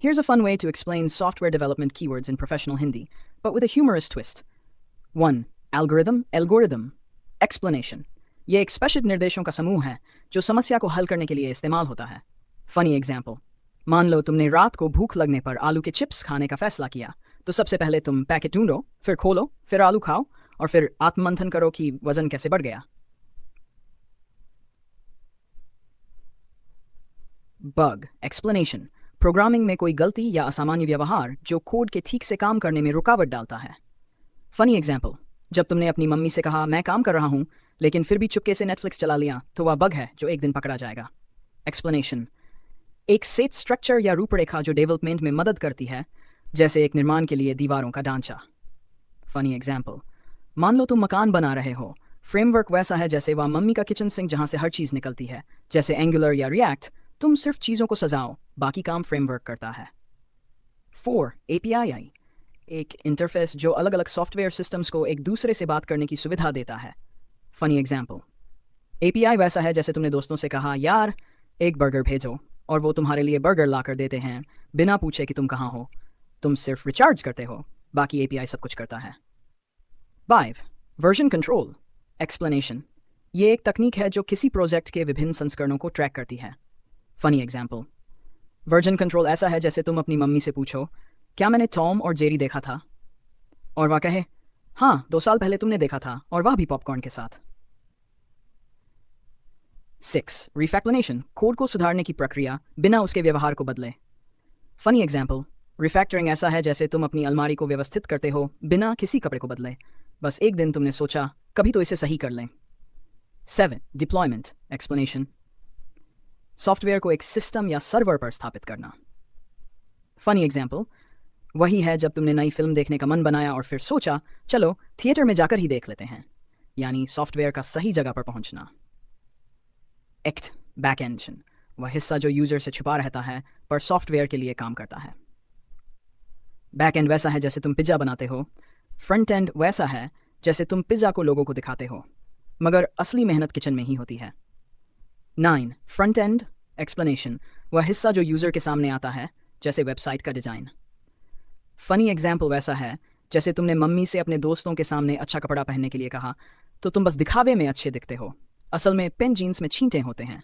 Here's a fun way to explain software development keywords in professional Hindi, but with a humorous twist. 1. Algorithm. Explanation. ये एक स्पष्ट निर्देशों का समूह है जो समस्या को हल करने के लिए इस्तेमाल होता है. Funny example. मान लो तुमने रात को भूख लगने पर आलू के चिप्स खाने का फैसला किया, तो सबसे पहले तुम पैकेट ढूंढो, फिर खोलो, फिर आलू खाओ, और फिर आत्ममंथन करो कि वजन कैसे बढ़ गया. Bug. Explanation. प्रोग्रामिंग में कोई गलती या असामान्य व्यवहार जो कोड के ठीक से काम करने में रुकावट डालता है. Funny example. जब तुमने अपनी मम्मी से कहा मैं काम कर रहा हूं, लेकिन फिर भी चुपके से नेटफ्लिक्स चला लिया, तो वह बग है जो एक दिन पकड़ा जाएगा. एक्सप्लेनेशन. एक सेट स्ट्रक्चर या रूपरेखा जो डेवलपमेंट में मदद करती है, जैसे एक निर्माण के लिए दीवारों का ढांचा. Funny example. मान लो तुम मकान बना रहे हो. फ्रेमवर्क वैसा है जैसे वह मम्मी का किचन सिंक जहां से हर चीज निकलती है, जैसे एंगुलर या रिएक्ट. तुम सिर्फ चीज़ों को सजाओ, बाकी काम फ्रेमवर्क करता है. 4. API. एक इंटरफेस जो अलग अलग सॉफ्टवेयर सिस्टम्स को एक दूसरे से बात करने की सुविधा देता है. Funny example. API वैसा है जैसे तुमने दोस्तों से कहा यार एक बर्गर भेजो, और वो तुम्हारे लिए बर्गर ला कर देते हैं बिना पूछे कि तुम कहाँ हो. तुम सिर्फ रिचार्ज करते हो, बाकी API सब कुछ करता है. 5. Version control. एक्सप्लेनेशन. ये एक तकनीक है जो किसी प्रोजेक्ट के विभिन्न संस्करणों को ट्रैक करती है. Funny example. वर्जन कंट्रोल ऐसा है जैसे तुम अपनी मम्मी से पूछो क्या मैंने टॉम और जेरी देखा था, और वह कहे हाँ 2 साल पहले तुमने देखा था, और वह भी पॉपकॉर्न के साथ. 6. रिफैक्टनेशन. कोड को सुधारने की प्रक्रिया बिना उसके व्यवहार को बदले. Funny example. रिफैक्टरिंग ऐसा है जैसे तुम अपनी अलमारी को व्यवस्थित करते हो बिना किसी कपड़े को बदले. बस एक दिन तुमने सोचा कभी तो इसे सही कर लें. 7. डिप्लॉयमेंट. एक्सप्लेनेशन. सॉफ्टवेयर को एक सिस्टम या सर्वर पर स्थापित करना. Funny example. वही है जब तुमने नई फिल्म देखने का मन बनाया और फिर सोचा चलो थिएटर में जाकर ही देख लेते हैं, यानी सॉफ्टवेयर का सही जगह पर पहुंचना. एक्ट. बैकएंड. वह हिस्सा जो यूजर से छुपा रहता है पर सॉफ्टवेयर के लिए काम करता है. बैकएंड वैसा है जैसे तुम पिज्जा बनाते हो. फ्रंट एंड वैसा है जैसे तुम पिज्जा को लोगों को दिखाते हो, मगर असली मेहनत किचन में ही होती है. 9. Front end. एक्सप्लेनेशन. वह हिस्सा जो यूज़र के सामने आता है, जैसे वेबसाइट का डिज़ाइन. फनी एग्जाम्पल वैसा है जैसे तुमने मम्मी से अपने दोस्तों के सामने अच्छा कपड़ा पहनने के लिए कहा, तो तुम बस दिखावे में अच्छे दिखते हो, असल में पेन जीन्स में छींटे होते हैं.